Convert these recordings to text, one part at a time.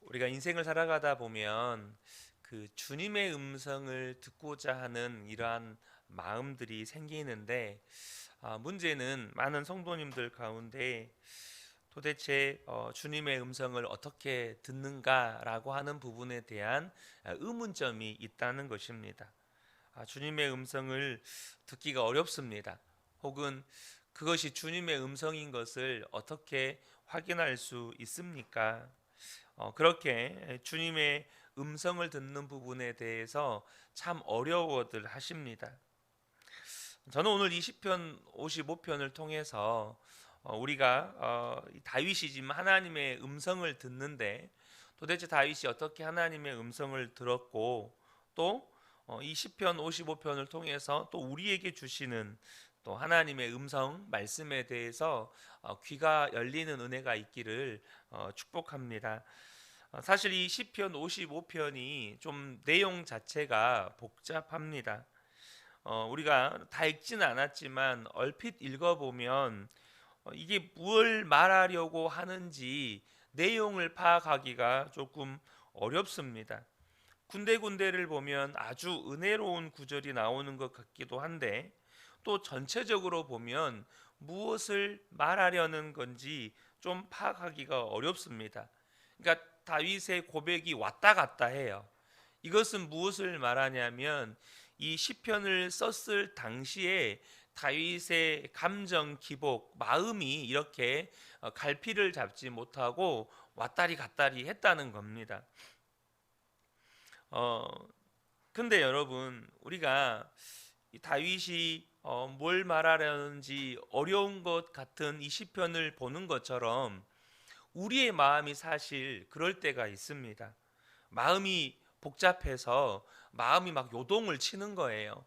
우리가 인생을 살아가다 보면 그 주님의 음성을 듣고자 하는 이러한 마음들이 생기는데, 문제는 많은 성도님들 가운데 도대체 주님의 음성을 어떻게 듣는가라고 하는 부분에 대한 의문점이 있다는 것입니다. 주님의 음성을 듣기가 어렵습니다. 혹은 그것이 주님의 음성인 것을 어떻게 확인할 수 있습니까? 그렇게 주님의 음성을 듣는 부분에 대해서 참 어려워들 하십니다. 저는 오늘 이 시편 55편을 통해서 우리가 이 다윗이지만 하나님의 음성을 듣는데, 도대체 다윗이 어떻게 하나님의 음성을 들었고, 또 이 시편 55편을 통해서 또 우리에게 주시는 또 하나님의 음성 말씀에 대해서 귀가 열리는 은혜가 있기를 축복합니다. 사실 이 시편 55편이 좀 내용 자체가 복잡합니다. 우리가 다 읽지는 않았지만 얼핏 읽어보면 이게 뭘 말하려고 하는지 내용을 파악하기가 조금 어렵습니다. 군데군데를 보면 아주 은혜로운 구절이 나오는 것 같기도 한데, 또 전체적으로 보면 무엇을 말하려는 건지 좀 파악하기가 어렵습니다. 그러니까 다윗의 고백이 왔다 갔다 해요. 이것은 무엇을 말하냐면 이 시편을 썼을 당시에 다윗의 감정 기복, 마음이 이렇게 갈피를 잡지 못하고 왔다리 갔다리 했다는 겁니다. 어 근데 여러분, 우리가 이 다윗이 뭘 말하려는지 어려운 것 같은 이 시편을 보는 것처럼 우리의 마음이 사실 그럴 때가 있습니다. 마음이 복잡해서 마음이 막 요동을 치는 거예요.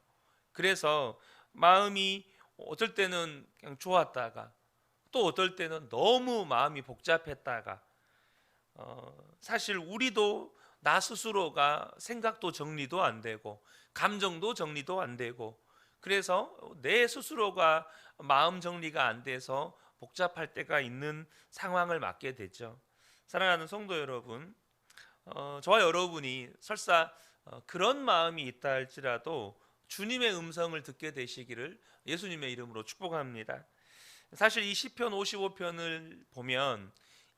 그래서 마음이 어떨 때는 그냥 좋았다가, 또 어떨 때는 너무 마음이 복잡했다가, 사실 우리도 나 스스로가 생각도 정리도 안 되고 감정도 정리도 안 되고, 그래서 내 스스로가 마음 정리가 안 돼서 복잡할 때가 있는 상황을 맞게 되죠. 사랑하는 성도 여러분, 저와 여러분이 설사 그런 마음이 있다 할지라도 주님의 음성을 듣게 되시기를 예수님의 이름으로 축복합니다. 사실 이 시편 55편을 보면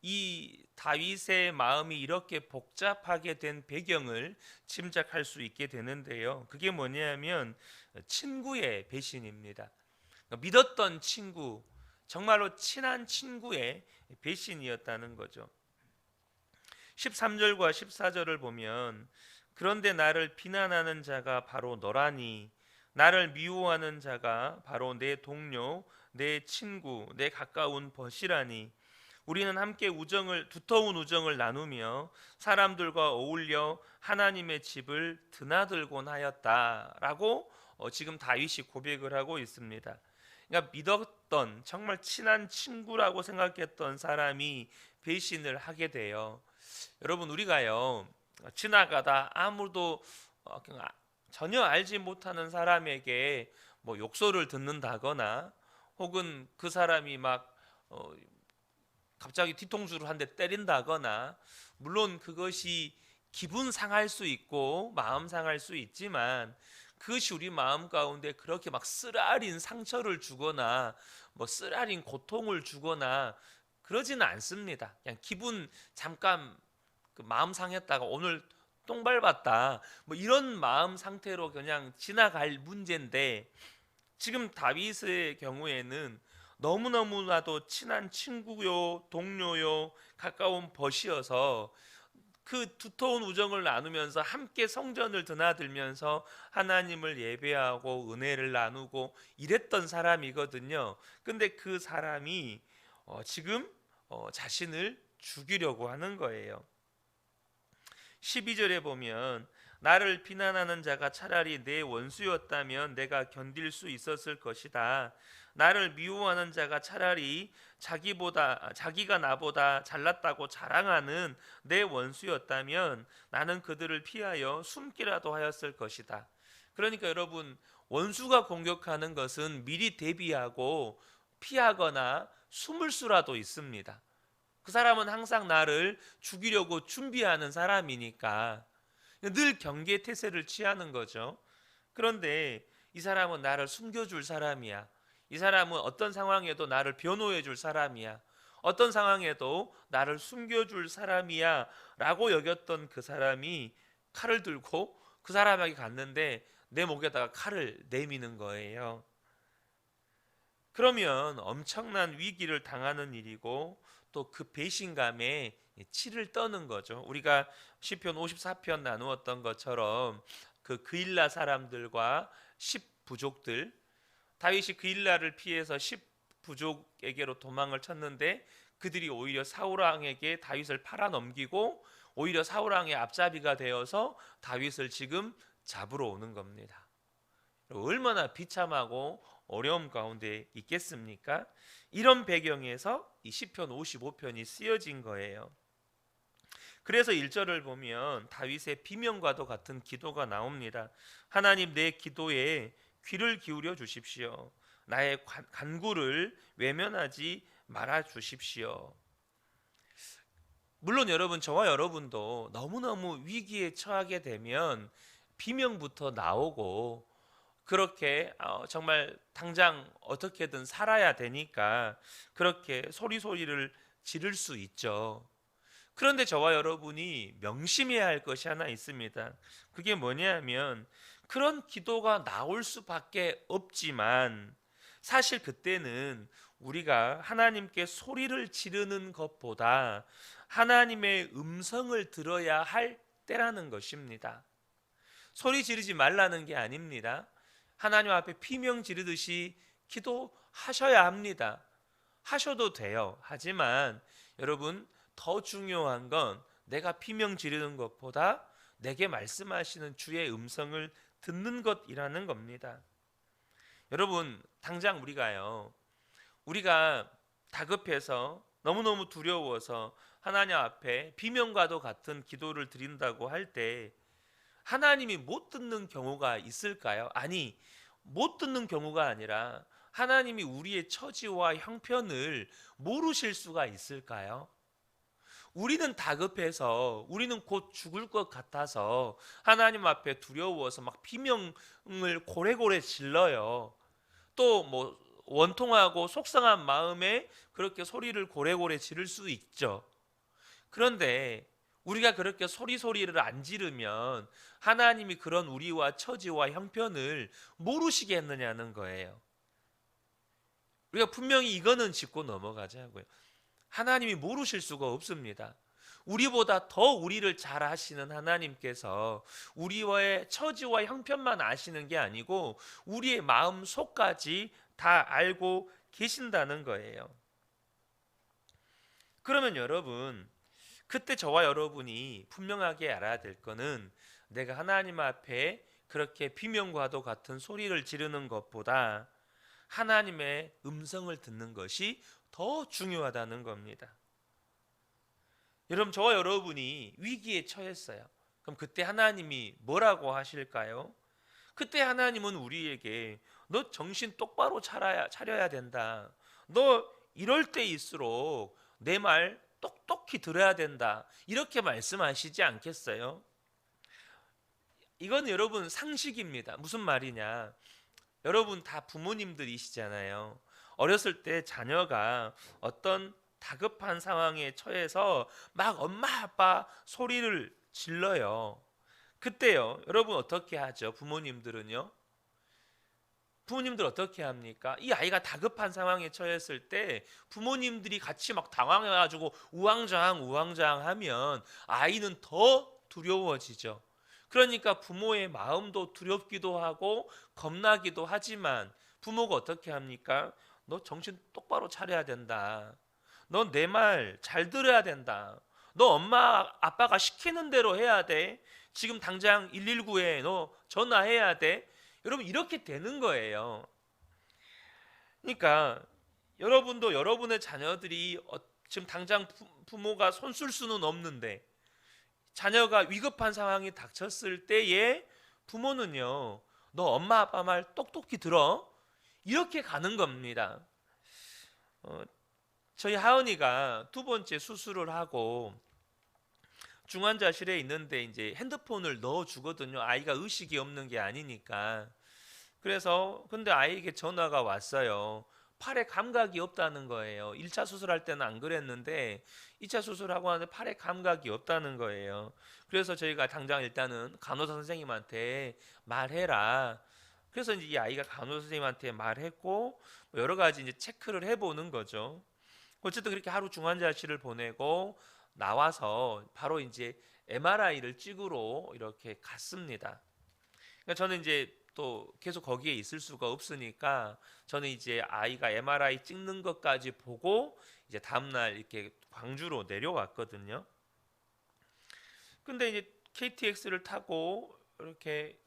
이 다윗의 마음이 이렇게 복잡하게 된 배경을 짐작할 수 있게 되는데요. 그게 뭐냐면 친구의 배신입니다. 믿었던 친구, 정말로 친한 친구의 배신이었다는 거죠. 13절과 14절을 보면, 그런데 나를 비난하는 자가 바로 너라니, 나를 미워하는 자가 바로 내 동료, 내 친구, 내 가까운 벗이라니, 우리는 함께 두터운 우정을 나누며 사람들과 어울려 하나님의 집을 드나들곤 하였다라고 지금 다윗이 고백을 하고 있습니다. 그러니까 믿었던 정말 친한 친구라고 생각했던 사람이 배신을 하게 돼요. 여러분, 우리가요 지나가다 아무도 그냥 전혀 알지 못하는 사람에게 뭐 욕설을 듣는다거나, 혹은 그 사람이 막 갑자기 뒤통수를 한 대 때린다거나, 물론 그것이 기분 상할 수 있고 마음 상할 수 있지만, 그것이 우리 마음 가운데 그렇게 막 쓰라린 상처를 주거나 뭐 쓰라린 고통을 주거나 그러지는 않습니다. 그냥 기분 잠깐 그 마음 상했다가 오늘 똥 밟았다 뭐 이런 마음 상태로 그냥 지나갈 문제인데, 지금 다윗의 경우에는 너무너무나도 친한 친구요, 동료요, 가까운 벗이어서 그 두터운 우정을 나누면서 함께 성전을 드나들면서 하나님을 예배하고 은혜를 나누고 이랬던 사람이거든요. 근데 그 사람이 지금 자신을 죽이려고 하는 거예요. 12절에 보면, 나를 비난하는 자가 차라리 내 원수였다면 내가 견딜 수 있었을 것이다. 나를 미워하는 자가 차라리 자기가 나보다 잘났다고 자랑하는 내 원수였다면 나는 그들을 피하여 숨기라도 하였을 것이다. 그러니까 여러분, 원수가 공격하는 것은 미리 대비하고 피하거나 숨을 수라도 있습니다. 그 사람은 항상 나를 죽이려고 준비하는 사람이니까 늘 경계태세를 취하는 거죠. 그런데 이 사람은 나를 숨겨줄 사람이야. 이 사람은 어떤 상황에도 나를 변호해줄 사람이야. 어떤 상황에도 나를 숨겨줄 사람이야 라고 여겼던 그 사람이 칼을 들고 그 사람에게 갔는데 내 목에다가 칼을 내미는 거예요. 그러면 엄청난 위기를 당하는 일이고 또 그 배신감에 치를 떠는 거죠. 우리가 시편 54편 나누었던 것처럼 그 그일라 사람들과 10부족들, 다윗이 그일라를 피해서 10부족에게로 도망을 쳤는데 그들이 오히려 사울 왕에게 다윗을 팔아넘기고 오히려 사울 왕의 앞잡이가 되어서 다윗을 지금 잡으러 오는 겁니다. 얼마나 비참하고 어려움 가운데 있겠습니까? 이런 배경에서 이 시편 55편이 쓰여진 거예요. 그래서 1절을 보면 다윗의 비명과도 같은 기도가 나옵니다. 하나님, 내 기도에 귀를 기울여 주십시오. 나의 간구를 외면하지 말아 주십시오. 물론 여러분, 저와 여러분도 너무너무 위기에 처하게 되면 비명부터 나오고 그렇게 정말 당장 어떻게든 살아야 되니까 그렇게 소리를 지를 수 있죠. 그런데 저와 여러분이 명심해야 할 것이 하나 있습니다. 그게 뭐냐면 그런 기도가 나올 수밖에 없지만 사실 그때는 우리가 하나님께 소리를 지르는 것보다 하나님의 음성을 들어야 할 때라는 것입니다. 소리 지르지 말라는 게 아닙니다. 하나님 앞에 피명 지르듯이 기도하셔야 합니다. 하셔도 돼요. 하지만 여러분, 더 중요한 건 내가 피명 지르는 것보다 내게 말씀하시는 주의 음성을 듣는 것이라는 겁니다. 여러분, 당장 우리가 다급해서 너무너무 두려워서 하나님 앞에 비명과도 같은 기도를 드린다고 할 때 하나님이 못 듣는 경우가 있을까요? 아니, 못 듣는 경우가 아니라 하나님이 우리의 처지와 형편을 모르실 수가 있을까요? 우리는 다급해서 우리는 곧 죽을 것 같아서 하나님 앞에 두려워서 막 비명을 고래고래 질러요. 또 뭐 원통하고 속상한 마음에 그렇게 소리를 고래고래 지를 수 있죠. 그런데 우리가 그렇게 소리를 안 지르면 하나님이 그런 우리와 처지와 형편을 모르시겠느냐는 거예요. 우리가 분명히 이거는 짚고 넘어가자고요. 하나님이 모르실 수가 없습니다. 우리보다 더 우리를 잘 아시는 하나님께서 우리와의 처지와 형편만 아시는 게 아니고 우리의 마음 속까지 다 알고 계신다는 거예요. 그러면 여러분, 그때 저와 여러분이 분명하게 알아야 될 거는 내가 하나님 앞에 그렇게 비명과도 같은 소리를 지르는 것보다 하나님의 음성을 듣는 것이 더 중요하다는 겁니다. 여러분, 저와 여러분이 위기에 처했어요. 그럼 그때 하나님이 뭐라고 하실까요? 그때 하나님은 우리에게 너 정신 똑바로 차려야 된다. 너 이럴 때일수록 내 말 똑똑히 들어야 된다. 이렇게 말씀하시지 않겠어요? 이건 여러분 상식입니다. 무슨 말이냐? 여러분 다 부모님들이시잖아요. 어렸을 때 자녀가 어떤 다급한 상황에 처해서 막 엄마 아빠 소리를 질러요. 그때요, 여러분 어떻게 하죠? 부모님들 어떻게 합니까? 이 아이가 다급한 상황에 처했을 때 부모님들이 같이 막 당황해가지고 우왕좌왕 하면 아이는 더 두려워지죠. 그러니까 부모의 마음도 두렵기도 하고 겁나기도 하지만 부모가 어떻게 합니까? 너 정신 똑바로 차려야 된다. 너 내 말 잘 들어야 된다. 너 엄마 아빠가 시키는 대로 해야 돼. 지금 당장 119에 너 전화해야 돼. 여러분, 이렇게 되는 거예요. 그러니까 여러분도 여러분의 자녀들이 지금 당장 부모가 손쓸 수는 없는데 자녀가 위급한 상황이 닥쳤을 때에 부모는요, 너 엄마 아빠 말 똑똑히 들어, 이렇게 가는 겁니다. 저희 하은이가 두 번째 수술을 하고 중환자실에 있는데 이제 핸드폰을 넣어 주거든요. 아이가 의식이 없는 게 아니니까. 그래서 근데 아이에게 전화가 왔어요. 팔에 감각이 없다는 거예요. 1차 수술할 때는 안 그랬는데 2차 수술하고 하는데 팔에 감각이 없다는 거예요. 그래서 저희가 당장 일단은 간호사 선생님한테 말해라. 그래서 이제 이 아이가 간호사 선생님한테 말했고 뭐 여러 가지 이제 체크를 해보는 거죠. 어쨌든 그렇게 하루 중환자실을 보내고 나와서 바로 이제 MRI를 찍으러 이렇게 갔습니다. 그러니까 저는 이제 또 계속 거기에 있을 수가 없으니까 저는 이제 아이가 MRI 찍는 것까지 보고 이제 다음날 이렇게 광주로 내려왔거든요. 근데 이제 KTX를 타고 이렇게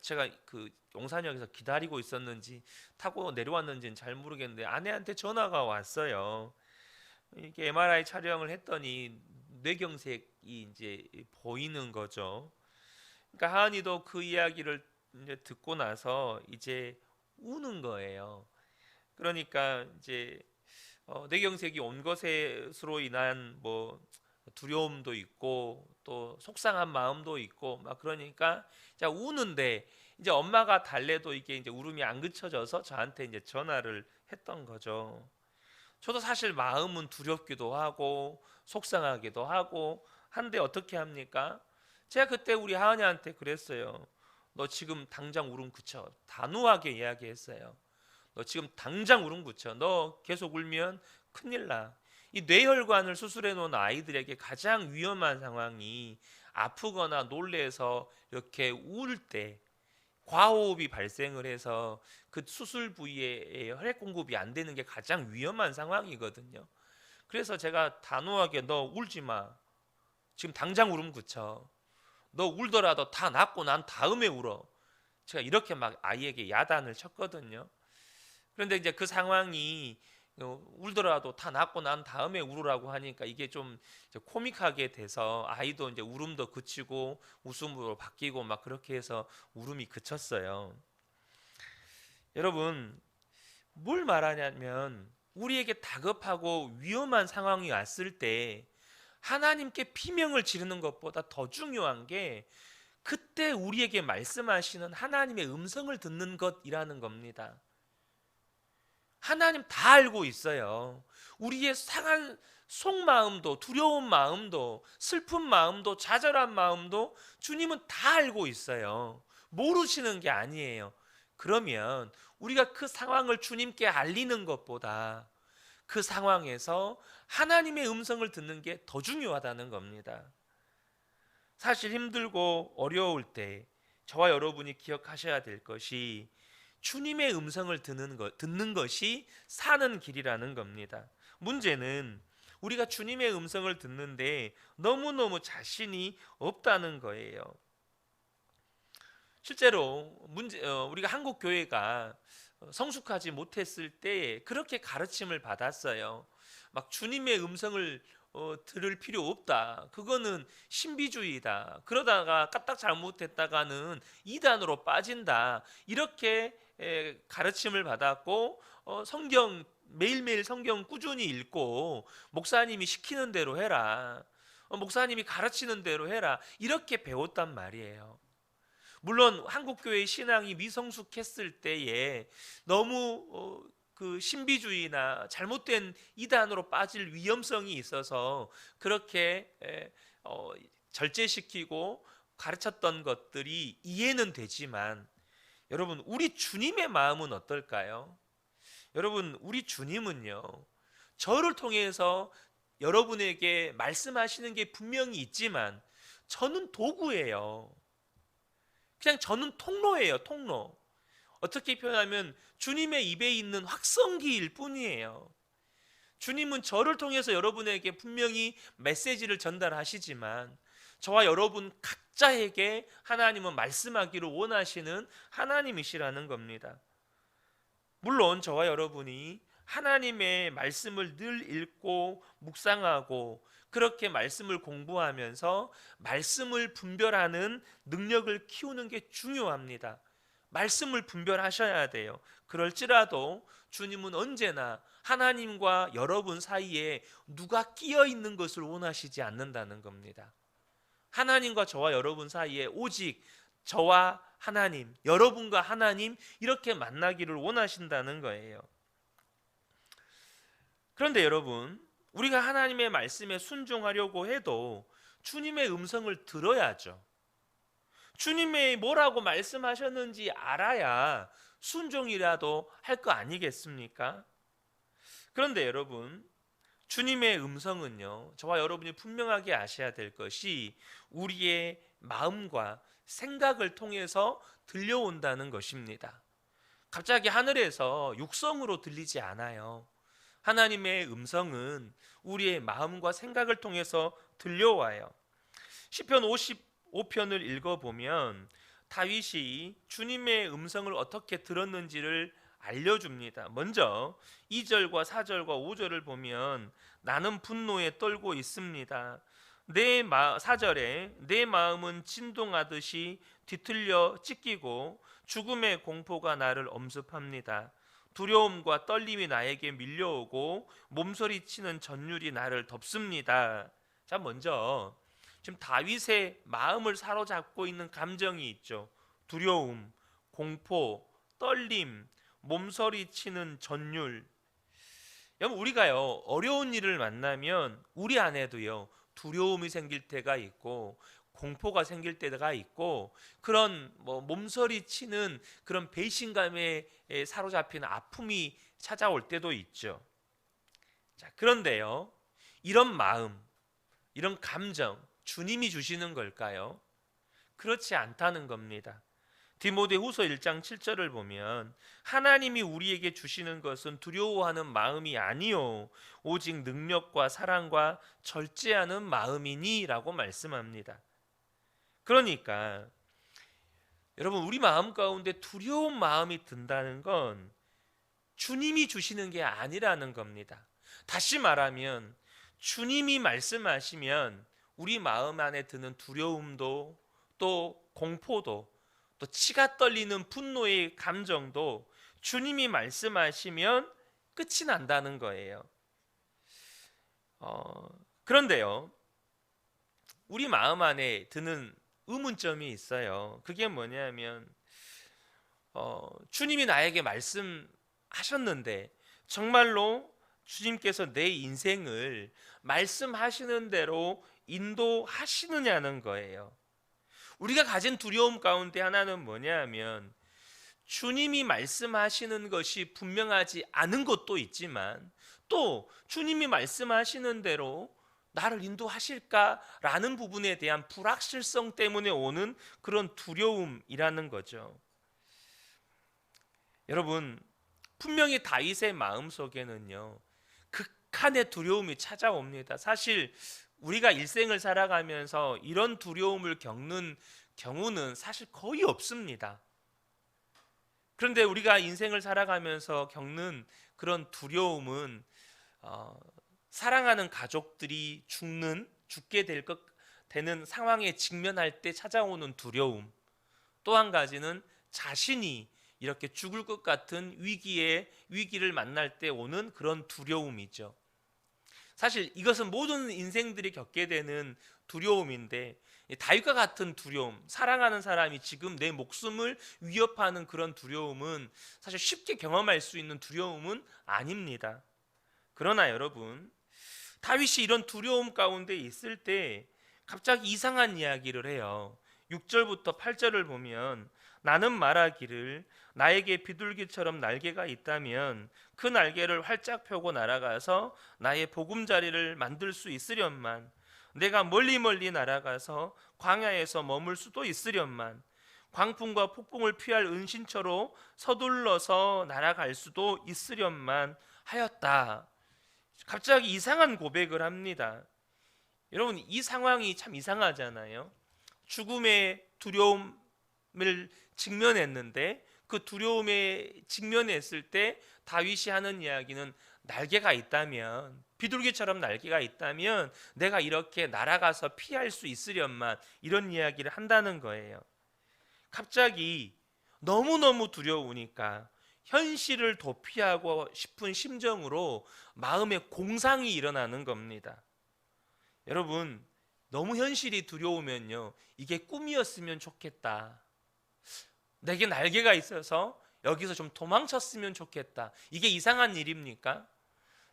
제가 그 용산역에서 기다리고 있었는지 타고 내려왔는지는 잘 모르겠는데 아내한테 전화가 왔어요. 이렇게 MRI 촬영을 했더니 뇌경색이 이제 보이는 거죠. 그러니까 하은이도 그 이야기를 이제 듣고 나서 이제 우는 거예요. 그러니까 이제 뇌경색이 온 것으로 인한 뭐 두려움도 있고 또 속상한 마음도 있고 막 그러니까 자 우는데 이제 엄마가 달래도 이게 이제 울음이 안 그쳐져서 저한테 이제 전화를 했던 거죠. 저도 사실 마음은 두렵기도 하고 속상하기도 하고 한데 어떻게 합니까? 제가 그때 우리 하은이한테 그랬어요. 너 지금 당장 울음 그쳐. 단호하게 이야기했어요. 너 지금 당장 울음 그쳐. 너 계속 울면 큰일 나. 이 뇌혈관을 수술해 놓은 아이들에게 가장 위험한 상황이 아프거나 놀래서 이렇게 울 때 과호흡이 발생을 해서 그 수술 부위에 혈액 공급이 안 되는 게 가장 위험한 상황이거든요. 그래서 제가 단호하게 너 울지 마. 지금 당장 울음 그쳐. 너 울더라도 다 낫고 난 다음에 울어. 제가 이렇게 막 아이에게 야단을 쳤거든요. 그런데 이제 그 상황이 울더라도 다 낫고 난 다음에 울으라고 하니까 이게 좀 이제 코믹하게 돼서 아이도 이제 울음도 그치고 웃음으로 바뀌고 막 그렇게 해서 울음이 그쳤어요. 여러분, 뭘 말하냐면 우리에게 다급하고 위험한 상황이 왔을 때 하나님께 비명을 지르는 것보다 더 중요한 게 그때 우리에게 말씀하시는 하나님의 음성을 듣는 것이라는 겁니다. 하나님 다 알고 있어요. 우리의 상한 속마음도 두려운 마음도 슬픈 마음도 좌절한 마음도 주님은 다 알고 있어요. 모르시는 게 아니에요. 그러면 우리가 그 상황을 주님께 알리는 것보다 그 상황에서 하나님의 음성을 듣는 게 더 중요하다는 겁니다. 사실 힘들고 어려울 때 저와 여러분이 기억하셔야 될 것이 주님의 음성을 듣는 것이 사는 길이라는 겁니다. 문제는 우리가 주님의 음성을 듣는데 너무너무 자신이 없다는 거예요. 실제로 우리가 한국 교회가 성숙하지 못했을 때 그렇게 가르침을 받았어요. 막 주님의 음성을 들을 필요 없다. 그거는 신비주의다. 그러다가 까딱 잘못했다가는 이단으로 빠진다. 이렇게 가르침을 받았고 성경 매일매일 성경 꾸준히 읽고 목사님이 시키는 대로 해라. 목사님이 가르치는 대로 해라. 이렇게 배웠단 말이에요. 물론 한국교회의 신앙이 미성숙했을 때에 너무 그 신비주의나 잘못된 이단으로 빠질 위험성이 있어서 그렇게 절제시키고 가르쳤던 것들이 이해는 되지만 여러분 우리 주님의 마음은 어떨까요? 여러분 우리 주님은요 저를 통해서 여러분에게 말씀하시는 게 분명히 있지만 저는 도구예요. 그냥 저는 통로예요, 통로. 어떻게 표현하면 주님의 입에 있는 확성기일 뿐이에요. 주님은 저를 통해서 여러분에게 분명히 메시지를 전달하시지만 저와 여러분 각자에게 하나님은 말씀하기를 원하시는 하나님이시라는 겁니다. 물론 저와 여러분이 하나님의 말씀을 늘 읽고 묵상하고 그렇게 말씀을 공부하면서 말씀을 분별하는 능력을 키우는 게 중요합니다. 말씀을 분별하셔야 돼요. 그럴지라도 주님은 언제나 하나님과 여러분 사이에 누가 끼어 있는 것을 원하시지 않는다는 겁니다. 하나님과 저와 여러분 사이에 오직 저와 하나님, 여러분과 하나님 이렇게 만나기를 원하신다는 거예요. 그런데 여러분, 우리가 하나님의 말씀에 순종하려고 해도 주님의 음성을 들어야죠. 주님이 뭐라고 말씀하셨는지 알아야 순종이라도 할 거 아니겠습니까? 그런데 여러분, 주님의 음성은요, 저와 여러분이 분명하게 아셔야 될 것이 우리의 마음과 생각을 통해서 들려온다는 것입니다. 갑자기 하늘에서 육성으로 들리지 않아요. 하나님의 음성은 우리의 마음과 생각을 통해서 들려와요. 시편 55편을 읽어보면 다윗이 주님의 음성을 어떻게 들었는지를 알려줍니다. 먼저 2절과 4절과 5절을 보면 나는 분노에 떨고 있습니다. 4절에 내 마음은 진동하듯이 뒤틀려 찢기고 죽음의 공포가 나를 엄습합니다. 두려움과 떨림이 나에게 밀려오고 몸서리치는 전율이 나를 덮습니다. 자, 먼저 지금 다윗의 마음을 사로잡고 있는 감정이 있죠. 두려움, 공포, 떨림, 몸서리치는 전율. 여러분, 우리가요 어려운 일을 만나면 우리 안에도요 두려움이 생길 때가 있고 공포가 생길 때가 있고 그런 몸서리치는 그런 배신감에 사로잡힌 아픔이 찾아올 때도 있죠. 자, 그런데요 이런 마음, 이런 감정 주님이 주시는 걸까요? 그렇지 않다는 겁니다. 디모데후서 1장 7절을 보면 하나님이 우리에게 주시는 것은 두려워하는 마음이 아니요 오직 능력과 사랑과 절제하는 마음이니라고 말씀합니다. 그러니까 여러분, 우리 마음 가운데 두려운 마음이 든다는 건 주님이 주시는 게 아니라는 겁니다. 다시 말하면 주님이 말씀하시면 우리 마음 안에 드는 두려움도 또 공포도 또 치가 떨리는 분노의 감정도 주님이 말씀하시면 끝이 난다는 거예요. 그런데요 우리 마음 안에 드는 의문점이 있어요. 그게 뭐냐면 주님이 나에게 말씀하셨는데 정말로 주님께서 내 인생을 말씀하시는 대로 인도하시느냐는 거예요. 우리가 가진 두려움 가운데 하나는 뭐냐면 주님이 말씀하시는 것이 분명하지 않은 것도 있지만 또 주님이 말씀하시는 대로 나를 인도하실까라는 부분에 대한 불확실성 때문에 오는 그런 두려움이라는 거죠. 여러분, 분명히 다윗의 마음속에는요 극한의 두려움이 찾아옵니다. 사실 우리가 일생을 살아가면서 이런 두려움을 겪는 경우는 사실 거의 없습니다. 그런데 우리가 인생을 살아가면서 겪는 그런 두려움은 사랑하는 가족들이 죽게 되는 상황에 직면할 때 찾아오는 두려움, 또 한 가지는 자신이 이렇게 죽을 것 같은 위기를 만날 때 오는 그런 두려움이죠. 사실 이것은 모든 인생들이 겪게 되는 두려움인데 다윗과 같은 두려움, 사랑하는 사람이 지금 내 목숨을 위협하는 그런 두려움은 사실 쉽게 경험할 수 있는 두려움은 아닙니다. 그러나 여러분, 다윗이 이런 두려움 가운데 있을 때 갑자기 이상한 이야기를 해요. 6절부터 8절을 보면 나는 말하기를 나에게 비둘기처럼 날개가 있다면 그 날개를 활짝 펴고 날아가서 나의 보금자리를 만들 수 있으련만 내가 멀리 날아가서 광야에서 머물 수도 있으련만 광풍과 폭풍을 피할 은신처로 서둘러서 날아갈 수도 있으련만 하였다. 갑자기 이상한 고백을 합니다. 여러분, 이 상황이 참 이상하잖아요. 죽음의 두려움을 직면했는데 그 두려움에 직면했을 때 다윗이 하는 이야기는 날개가 있다면, 비둘기처럼 날개가 있다면 내가 이렇게 날아가서 피할 수 있으련만, 이런 이야기를 한다는 거예요. 갑자기 너무너무 두려우니까 현실을 도피하고 싶은 심정으로 마음에 공상이 일어나는 겁니다. 여러분, 너무 현실이 두려우면요, 이게 꿈이었으면 좋겠다, 내게 날개가 있어서 여기서 좀 도망쳤으면 좋겠다, 이게 이상한 일입니까?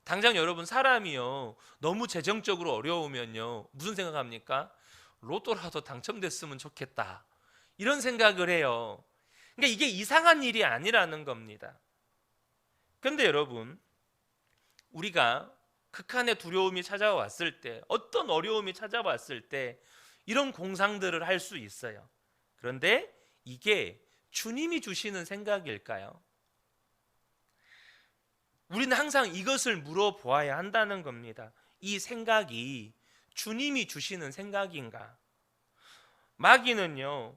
당장 여러분, 사람이요 너무 재정적으로 어려우면요 무슨 생각합니까? 로또라도 당첨됐으면 좋겠다, 이런 생각을 해요. 그러니까 이게 이상한 일이 아니라는 겁니다. 그런데 여러분, 우리가 극한의 두려움이 찾아왔을 때, 어떤 어려움이 찾아왔을 때 이런 공상들을 할 수 있어요. 그런데 이게 주님이 주시는 생각일까요? 우리는 항상 이것을 물어보아야 한다는 겁니다. 이 생각이 주님이 주시는 생각인가? 마귀는요,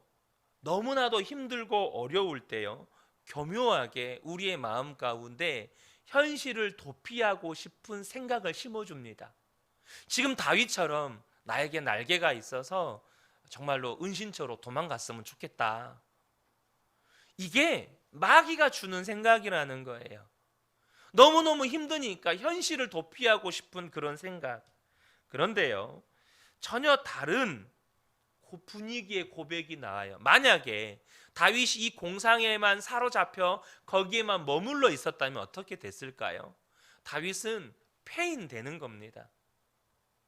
너무나도 힘들고 어려울 때요, 교묘하게 우리의 마음 가운데 현실을 도피하고 싶은 생각을 심어줍니다. 지금 다윗처럼 나에게 날개가 있어서 정말로 은신처로 도망갔으면 좋겠다, 이게 마귀가 주는 생각이라는 거예요. 너무너무 힘드니까 현실을 도피하고 싶은 그런 생각. 그런데요, 전혀 다른 분위기의 고백이 나와요. 만약에 다윗이 이 공상에만 사로잡혀 거기에만 머물러 있었다면 어떻게 됐을까요? 다윗은 폐인되는 겁니다.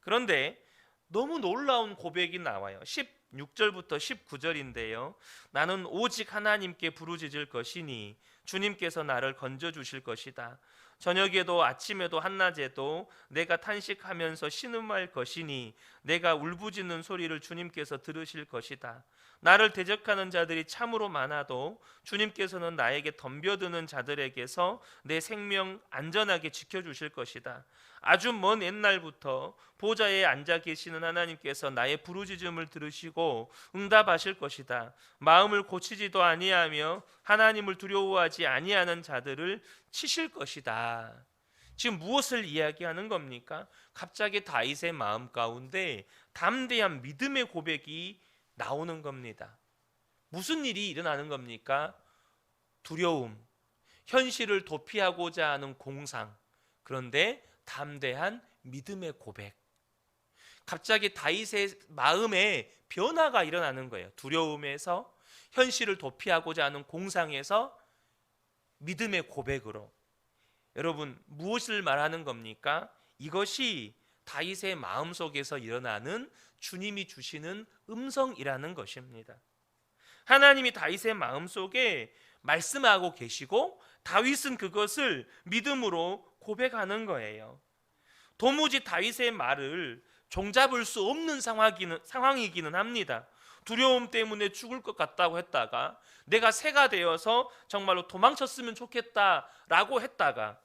그런데 너무 놀라운 고백이 나와요. 16절부터 19절인데요. 나는 오직 하나님께 부르짖을 것이니 주님께서 나를 건져주실 것이다. 저녁에도 아침에도 한낮에도 내가 탄식하면서 신음할 것이니 내가 울부짖는 소리를 주님께서 들으실 것이다. 나를 대적하는 자들이 참으로 많아도 주님께서는 나에게 덤벼드는 자들에게서 내 생명 안전하게 지켜주실 것이다. 아주 먼 옛날부터 보좌에 앉아 계시는 하나님께서 나의 부르짖음을 들으시고 응답하실 것이다. 마음을 고치지도 아니하며 하나님을 두려워하지 아니하는 자들을 치실 것이다. 지금 무엇을 이야기하는 겁니까? 갑자기 다윗의 마음 가운데 담대한 믿음의 고백이 나오는 겁니다. 무슨 일이 일어나는 겁니까? 두려움, 현실을 도피하고자 하는 공상, 그런데 담대한 믿음의 고백. 갑자기 다윗의 마음에 변화가 일어나는 거예요. 두려움에서, 현실을 도피하고자 하는 공상에서 믿음의 고백으로. 여러분, 무엇을 말하는 겁니까? 이것이 다윗의 마음속에서 일어나는 주님이 주시는 음성이라는 것입니다. 하나님이 다윗의 마음속에 말씀하고 계시고 다윗은 그것을 믿음으로 고백하는 거예요. 도무지 다윗의 말을 종잡을 수 없는 상황이기는 합니다. 두려움 때문에 죽을 것 같다고 했다가, 내가 새가 되어서 정말로 도망쳤으면 좋겠다라고 했다가,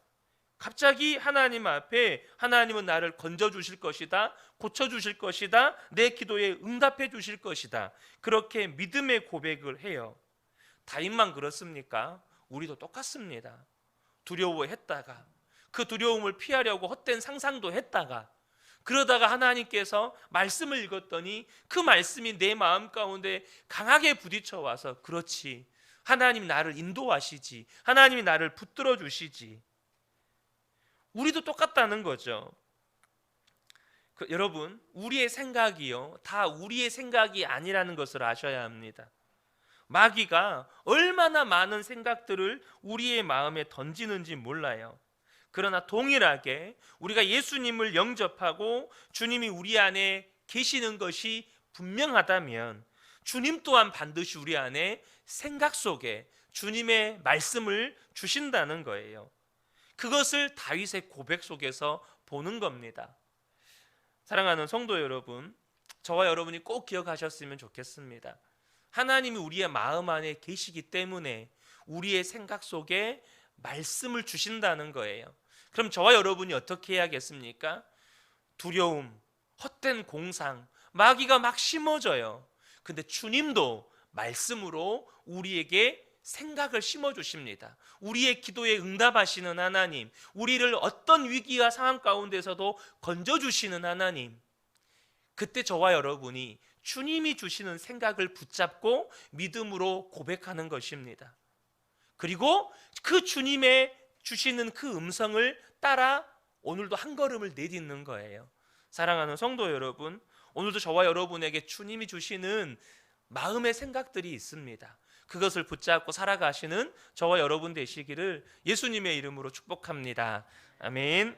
갑자기 하나님 앞에 하나님은 나를 건져주실 것이다, 고쳐주실 것이다, 내 기도에 응답해 주실 것이다, 그렇게 믿음의 고백을 해요. 다윗만 그렇습니까? 우리도 똑같습니다. 두려워했다가, 그 두려움을 피하려고 헛된 상상도 했다가, 그러다가 하나님께서 말씀을 읽었더니 그 말씀이 내 마음 가운데 강하게 부딪혀 와서, 그렇지, 하나님 나를 인도하시지, 하나님이 나를 붙들어 주시지. 우리도 똑같다는 거죠. 여러분, 우리의 생각이요, 다 우리의 생각이 아니라는 것을 아셔야 합니다. 마귀가 얼마나 많은 생각들을 우리의 마음에 던지는지 몰라요. 그러나 동일하게 우리가 예수님을 영접하고 주님이 우리 안에 계시는 것이 분명하다면, 주님 또한 반드시 우리 안에 생각 속에 주님의 말씀을 주신다는 거예요. 그것을 다윗의 고백 속에서 보는 겁니다. 사랑하는 성도 여러분, 저와 여러분이 꼭 기억하셨으면 좋겠습니다. 하나님이 우리의 마음 안에 계시기 때문에 우리의 생각 속에 말씀을 주신다는 거예요. 그럼 저와 여러분이 어떻게 해야겠습니까? 두려움, 헛된 공상, 마귀가 막 심어져요. 근데 주님도 말씀으로 우리에게 생각을 심어주십니다. 우리의 기도에 응답하시는 하나님, 우리를 어떤 위기와 상황 가운데서도 건져주시는 하나님, 그때 저와 여러분이 주님이 주시는 생각을 붙잡고 믿음으로 고백하는 것입니다. 그리고 그 주님의 주시는 그 음성을 따라 오늘도 한 걸음을 내딛는 거예요. 사랑하는 성도 여러분, 오늘도 저와 여러분에게 주님이 주시는 마음의 생각들이 있습니다. 그것을 붙잡고 살아가시는 저와 여러분 되시기를 예수님의 이름으로 축복합니다. 아멘.